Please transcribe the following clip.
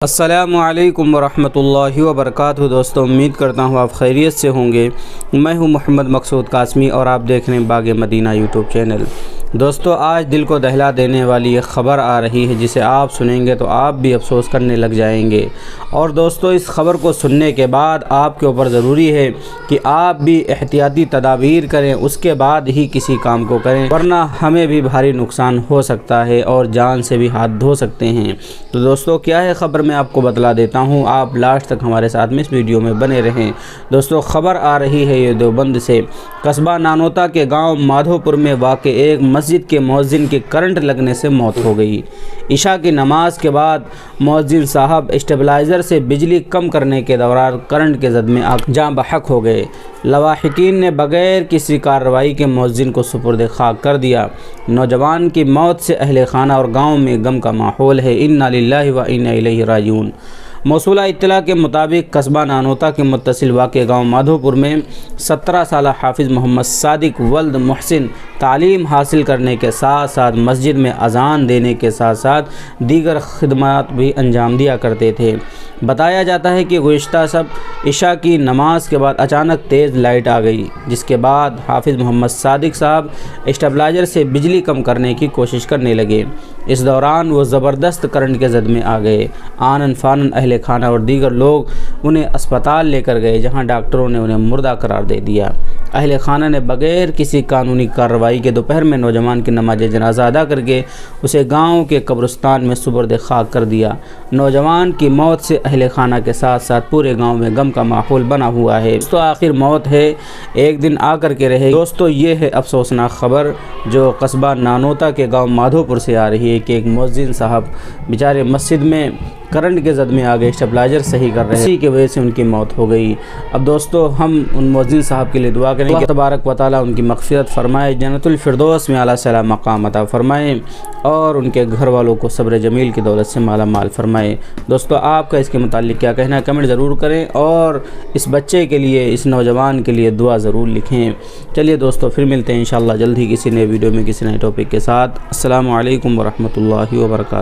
السلام علیکم ورحمۃ اللہ وبرکاتہ۔ دوستوں، امید کرتا ہوں آپ خیریت سے ہوں گے۔ میں ہوں محمد مقصود قاسمی اور آپ دیکھ رہے ہیں باغ مدینہ یوٹیوب چینل۔ دوستوں، آج دل کو دہلا دینے والی ایک خبر آ رہی ہے جسے آپ سنیں گے تو آپ بھی افسوس کرنے لگ جائیں گے۔ اور دوستوں، اس خبر کو سننے کے بعد آپ کے اوپر ضروری ہے کہ آپ بھی احتیاطی تدابیر کریں، اس کے بعد ہی کسی کام کو کریں، ورنہ ہمیں بھی بھاری نقصان ہو سکتا ہے اور جان سے بھی ہاتھ دھو سکتے ہیں۔ تو دوستوں، کیا ہے خبر، میں آپ کو بتلا دیتا ہوں، آپ لاسٹ تک ہمارے ساتھ میں اس ویڈیو میں بنے رہیں۔ دوستوں، خبر آ رہی ہے یہ دیوبند سے۔ قصبہ نانوتا کے گاؤں مادھو پور میں واقع ایک مسجد کے مؤذن کی کرنٹ لگنے سے موت ہو گئی۔ عشاء کی نماز کے بعد مؤذن صاحب اسٹیبلائزر سے بجلی کم کرنے کے دوران کرنٹ کے زد میں جاں بحق ہو گئے۔ لواحقین نے بغیر کسی کارروائی کے مؤذن کو سپرد خاک کر دیا۔ نوجوان کی موت سے اہل خانہ اور گاؤں میں غم کا ماحول ہے۔ انا للہ و انا الیہ راجعون۔ موصولہ اطلاع کے مطابق قصبہ نانوتا کے متصل واقع گاؤں مادھو پور میں 17 سالہ حافظ محمد صادق ولد محسن تعلیم حاصل کرنے کے ساتھ ساتھ مسجد میں اذان دینے کے ساتھ ساتھ دیگر خدمات بھی انجام دیا کرتے تھے۔ بتایا جاتا ہے کہ گزشتہ عشاء کی نماز کے بعد اچانک تیز لائٹ آ گئی، جس کے بعد حافظ محمد صادق صاحب اسٹیبلائزر سے بجلی کم کرنے کی کوشش کرنے لگے۔ اس دوران وہ زبردست کرنٹ کے زد میں آ گئے۔ آنن فانن اہل خانہ اور دیگر لوگ انہیں اسپتال لے کر گئے، جہاں ڈاکٹروں نے انہیں مردہ قرار دے دیا۔ اہل خانہ نے بغیر کسی قانونی کارروائی کے دوپہر میں نوجوان کی نماز جنازہ ادا کر کے اسے گاؤں کے قبرستان میں سپرد خاک کر دیا۔ نوجوان کی موت سے اہل خانہ کے ساتھ ساتھ پورے گاؤں میں غم کا ماحول بنا ہوا ہے۔ تو آخر موت ہے، ایک دن آ کر کے رہے۔ دوستو، یہ ہے افسوسناک خبر جو قصبہ نانوتا کے گاؤں مادھو پور سے آ رہی ہے کہ ایک مؤذن صاحب بیچارے مسجد میں کرنٹ کے زد میں آ گئے، اسٹیبلائزر صحیح کر رہے، اسی کی وجہ سے ان کی موت ہو گئی۔ اب دوستو، ہم ان مؤذن صاحب کے لیے دعا کریں کہ اللہ تبارک و تعالیٰ ان کی مغفرت فرمائے، جنت الفردوس میں اعلیٰ صلاح مقام عطا فرمائے اور ان کے گھر والوں کو صبر جمیل کی دولت سے مالا مال فرمائے۔ دوستو، آپ کا اس کے متعلق کیا کہنا ہے کمنٹ ضرور کریں اور اس بچے کے لیے، اس نوجوان کے لیے دعا ضرور لکھیں۔ چلیے دوستو، پھر ملتے ہیں انشاءاللہ جلد ہی کسی نئے ویڈیو میں کسی نئے ٹاپک کے ساتھ۔ السلام علیکم ورحمۃ اللہ وبرکاتہ۔